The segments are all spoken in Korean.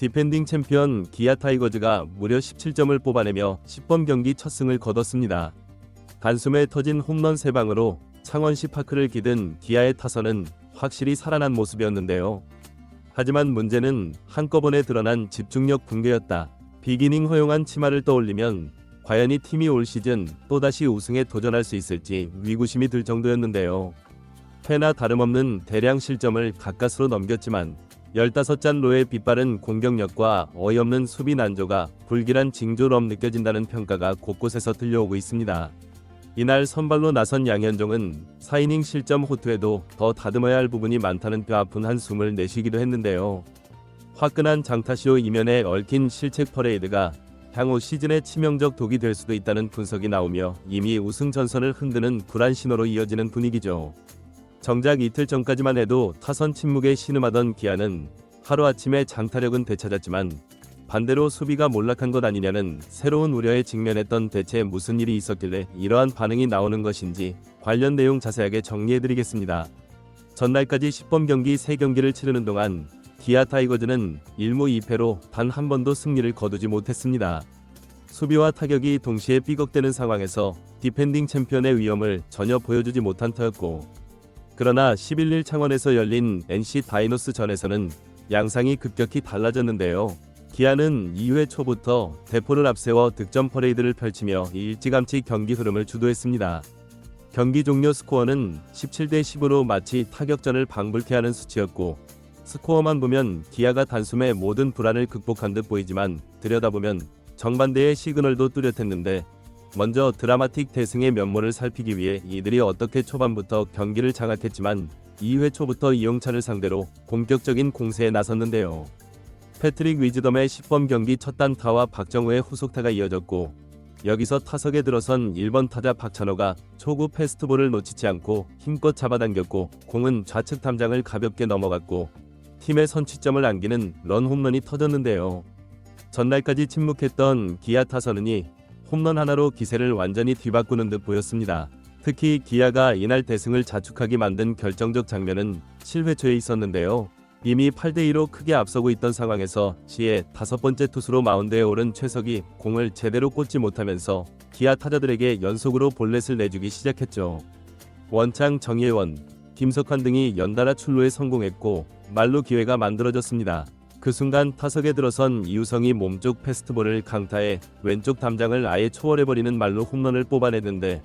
디펜딩 챔피언 기아 타이거즈가 무려 17점을 뽑아내며 10번 경기 첫 승을 거뒀습니다. 단숨에 터진 홈런 3방으로 창원시 파크를 기든 기아의 타선은 확실히 살아난 모습이었는데요. 하지만 문제는 한꺼번에 드러난 집중력 붕괴였다. 비기닝 허용한 치마를 떠올리면 과연 이 팀이 올 시즌 또다시 우승에 도전할 수 있을지 의구심이 들 정도였는데요. 패나 다름없는 대량 실점을 가까스로 넘겼지만 15잔로의 빗바른 공격력과 어이없는 수비 난조가 불길한 징조럼 느껴진다는 평가가 곳곳에서 들려오고 있습니다. 이날 선발로 나선 양현종은 4이닝 실점 호투에도 더 다듬어야 할 부분이 많다는 뼈아픈 한숨을 내쉬기도 했는데요. 화끈한 장타쇼 이면에 얽힌 실책 퍼레이드가 향후 시즌의 치명적 독이 될 수도 있다는 분석이 나오며 이미 우승 전선을 흔드는 불안 신호로 이어지는 분위기죠. 정작 이틀 전까지만 해도 타선 침묵에 신음하던 기아는 하루아침에 장타력은 되찾았지만 반대로 수비가 몰락한 것 아니냐는 새로운 우려에 직면했던 대체 무슨 일이 있었길래 이러한 반응이 나오는 것인지 관련 내용 자세하게 정리해드리겠습니다. 전날까지 10번 경기 3경기를 치르는 동안 기아 타이거즈는 1무 2패로 단 한 번도 승리를 거두지 못했습니다. 수비와 타격이 동시에 삐걱대는 상황에서 디펜딩 챔피언의 위험을 전혀 보여주지 못한 터였고, 그러나 11일 창원에서 열린 NC 다이노스 전에서는 양상이 급격히 달라졌는데요. 기아는 2회 초부터 대포를 앞세워 득점 퍼레이드를 펼치며 일찌감치 경기 흐름을 주도했습니다. 경기 종료 스코어는 17대 10으로 마치 타격전을 방불케 하는 수치였고, 스코어만 보면 기아가 단숨에 모든 불안을 극복한 듯 보이지만 들여다보면 정반대의 시그널도 뚜렷했는데, 먼저 드라마틱 대승의 면모를 살피기 위해 이들이 어떻게 초반부터 경기를 장악했지만 2회 초부터 이용찬을 상대로 본격적인 공세에 나섰는데요. 패트릭 위즈덤의 10번 경기 첫 단타와 박정우의 후속타가 이어졌고, 여기서 타석에 들어선 1번 타자 박찬호가 초구 패스트볼을 놓치지 않고 힘껏 잡아당겼고, 공은 좌측 담장을 가볍게 넘어갔고 팀의 선취점을 안기는 런 홈런이 터졌는데요. 전날까지 침묵했던 기아 타선은이 홈런 하나로 기세를 완전히 뒤바꾸는 듯 보였습니다. 특히 기아가 이날 대승을 자축하게 만든 결정적 장면은 7회 초에 있었는데요. 이미 8대2로 크게 앞서고 있던 상황에서 시에 5번째 투수로 마운드에 오른 최석이 공을 제대로 꽂지 못하면서 기아 타자들에게 연속으로 볼넷을 내주기 시작했죠. 원창, 정예원, 김석환 등이 연달아 출루에 성공했고 말로 기회가 만들어졌습니다. 그 순간 타석에 들어선 이우성이 몸쪽 패스트볼을 강타해 왼쪽 담장을 아예 초월해버리는 말로 홈런을 뽑아내는데,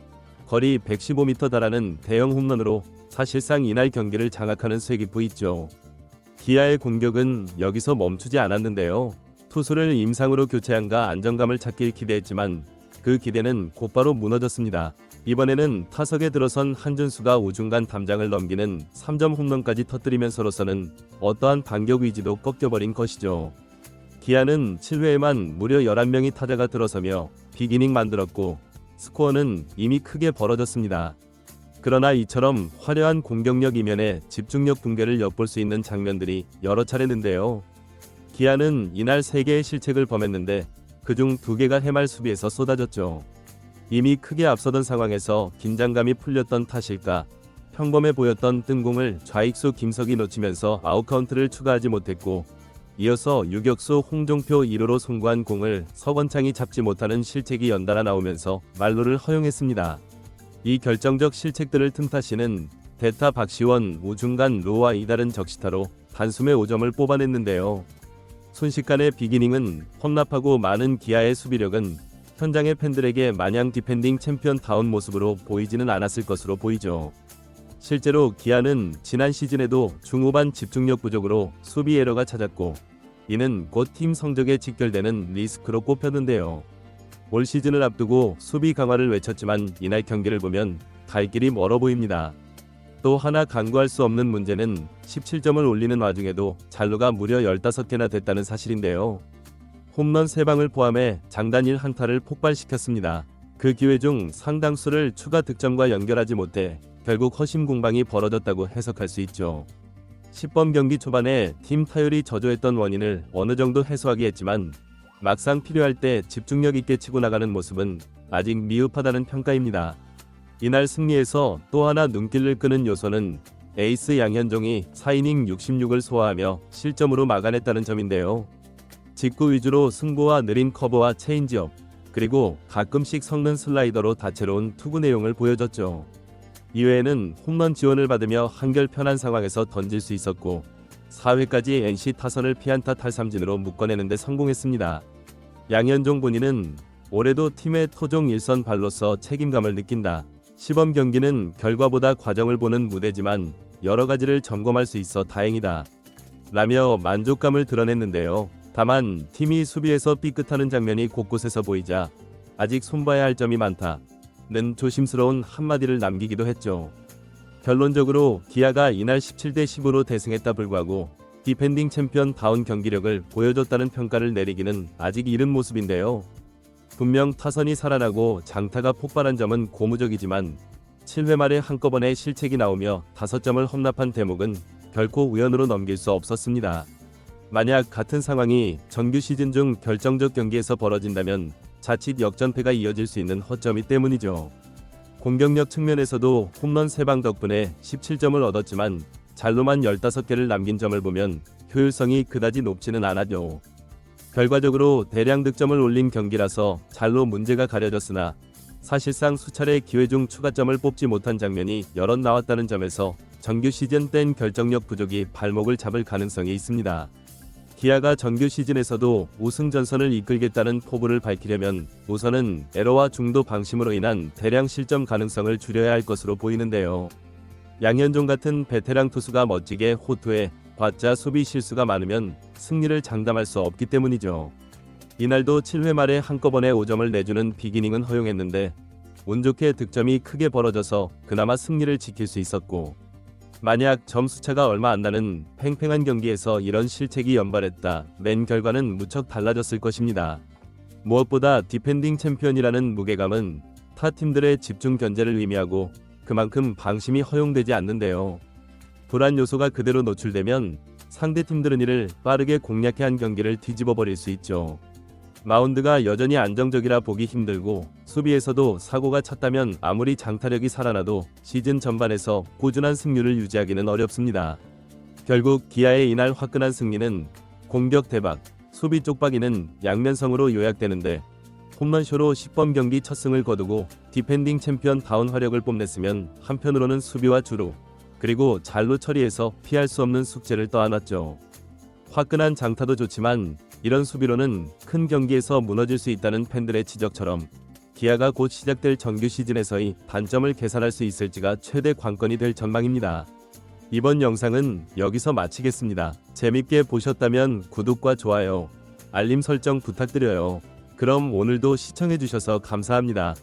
거리 115m 달하는 대형 홈런으로 사실상 이날 경기를 장악하는 쐐기포 있죠. 기아의 공격은 여기서 멈추지 않았는데요. 투수를 임상으로 교체한가 안정감을 찾길 기대했지만 그 기대는 곧바로 무너졌습니다. 이번에는 타석에 들어선 한준수가 우중간 담장을 넘기는 3점 홈런까지 터뜨리면서로서는 어떠한 반격 의지도 꺾여버린 것이죠. 기아는 7회에만 무려 11명의 타자가 들어서며 비기닝 만들었고, 스코어는 이미 크게 벌어졌습니다. 그러나 이처럼 화려한 공격력 이면에 집중력 붕괴를 엿볼 수 있는 장면들이 여러 차례는데요. 기아는 이날 3개의 실책을 범했는데 그중 2개가 해말 수비에서 쏟아졌죠. 이미 크게 앞서던 상황에서 긴장감이 풀렸던 탓일까, 평범해 보였던 뜬공을 좌익수 김석이 놓치면서 아웃카운트를 추가하지 못했고, 이어서 유격수 홍종표 1루로 송구한 공을 서건창이 잡지 못하는 실책이 연달아 나오면서 말루를 허용했습니다. 이 결정적 실책들을 틈타시는 대타 박시원, 우중간 루와 이다른 적시타로 단숨에 5점을 뽑아냈는데요. 순식간의 비기닝은 혼납하고 많은 기아의 수비력은 현장의 팬들에게 마냥 디펜딩 챔피언다운 모습으로 보이지는 않았을 것으로 보이죠. 실제로 기아는 지난 시즌에도 중후반 집중력 부족으로 수비 에러가 잦았고, 이는 곧 팀 성적에 직결되는 리스크로 꼽혔는데요. 올 시즌을 앞두고 수비 강화를 외쳤지만 이날 경기를 보면 갈 길이 멀어 보입니다. 또 하나 간과할 수 없는 문제는 17점을 올리는 와중에도 잔루가 무려 15개나 됐다는 사실인데요. 홈런 3방을 포함해 장단 1안타를 폭발시켰습니다. 그 기회 중 상당수를 추가 득점과 연결하지 못해 결국 허심 공방이 벌어졌다고 해석할 수 있죠. 10번 경기 초반에 팀 타율이 저조했던 원인을 어느 정도 해소하기 했지만 막상 필요할 때 집중력 있게 치고 나가는 모습은 아직 미흡하다는 평가입니다. 이날 승리에서 또 하나 눈길을 끄는 요소는 에이스 양현종이 4이닝 66을 소화하며 실점으로 막아냈다는 점인데요. 직구 위주로 승부와 느린 커브와 체인지업, 그리고 가끔씩 섞는 슬라이더로 다채로운 투구 내용을 보여줬죠. 이외에는 홈런 지원을 받으며 한결 편한 상황에서 던질 수 있었고 4회까지 NC 타선을 피안타 탈삼진으로 묶어내는 데 성공했습니다. 양현종 본인은 올해도 팀의 토종 일선 발로서 책임감을 느낀다. 시범 경기는 결과보다 과정을 보는 무대지만 여러 가지를 점검할 수 있어 다행이다. 라며 만족감을 드러냈는데요. 다만 팀이 수비에서 삐끗하는 장면이 곳곳에서 보이자 아직 손봐야 할 점이 많다는 조심스러운 한마디를 남기기도 했죠. 결론적으로 기아가 이날 17대 10으로 대승했다 불구하고 디펜딩 챔피언 다운 경기력을 보여줬다는 평가를 내리기는 아직 이른 모습인데요. 분명 타선이 살아나고 장타가 폭발한 점은 고무적이지만 7회 말에 한꺼번에 실책이 나오며 5점을 헌납한 대목은 결코 우연으로 넘길 수 없었습니다. 만약 같은 상황이 정규 시즌 중 결정적 경기에서 벌어진다면 자칫 역전패가 이어질 수 있는 허점이 때문이죠. 공격력 측면에서도 홈런 3방 덕분에 17점을 얻었지만 잘로만 15개를 남긴 점을 보면 효율성이 그다지 높지는 않았죠. 결과적으로 대량 득점을 올린 경기라서 잘로 문제가 가려졌으나 사실상 수차례 기회 중 추가점을 뽑지 못한 장면이 여럿 나왔다는 점에서 정규 시즌 땐 결정력 부족이 발목을 잡을 가능성이 있습니다. 기아가 정규 시즌에서도 우승 전선을 이끌겠다는 포부를 밝히려면 우선은 에러와 중도 방심으로 인한 대량 실점 가능성을 줄여야 할 것으로 보이는데요. 양현종 같은 베테랑 투수가 멋지게 호투해 봤자 수비 실수가 많으면 승리를 장담할 수 없기 때문이죠. 이날도 7회 말에 한꺼번에 5점을 내주는 비기닝은 허용했는데 운 좋게 득점이 크게 벌어져서 그나마 승리를 지킬 수 있었고 만약 점수차가 얼마 안 나는 팽팽한 경기에서 이런 실책이 연발했다 맨 결과는 무척 달라졌을 것입니다. 무엇보다 디펜딩 챔피언이라는 무게감은 타 팀들의 집중 견제를 의미하고 그만큼 방심이 허용되지 않는데요. 불안 요소가 그대로 노출되면 상대 팀들은 이를 빠르게 공략해 한 경기를 뒤집어 버릴 수 있죠. 마운드가 여전히 안정적이라 보기 힘들고 수비에서도 사고가 찼다면 아무리 장타력이 살아나도 시즌 전반에서 꾸준한 승률을 유지하기는 어렵습니다. 결국 기아의 이날 화끈한 승리는 공격 대박, 수비 쪽박이는 양면성으로 요약되는데 홈런쇼로 10번 경기 첫 승을 거두고 디펜딩 챔피언 다운 화력을 뽐냈으면 한편으로는 수비와 주루 그리고 잘로 처리해서 피할 수 없는 숙제를 떠안았죠. 화끈한 장타도 좋지만 이런 수비로는 큰 경기에서 무너질 수 있다는 팬들의 지적처럼 기아가 곧 시작될 정규 시즌에서의 단점을 개선할 수 있을지가 최대 관건이 될 전망입니다. 이번 영상은 여기서 마치겠습니다. 재밌게 보셨다면 구독과 좋아요, 알림 설정 부탁드려요. 그럼 오늘도 시청해주셔서 감사합니다.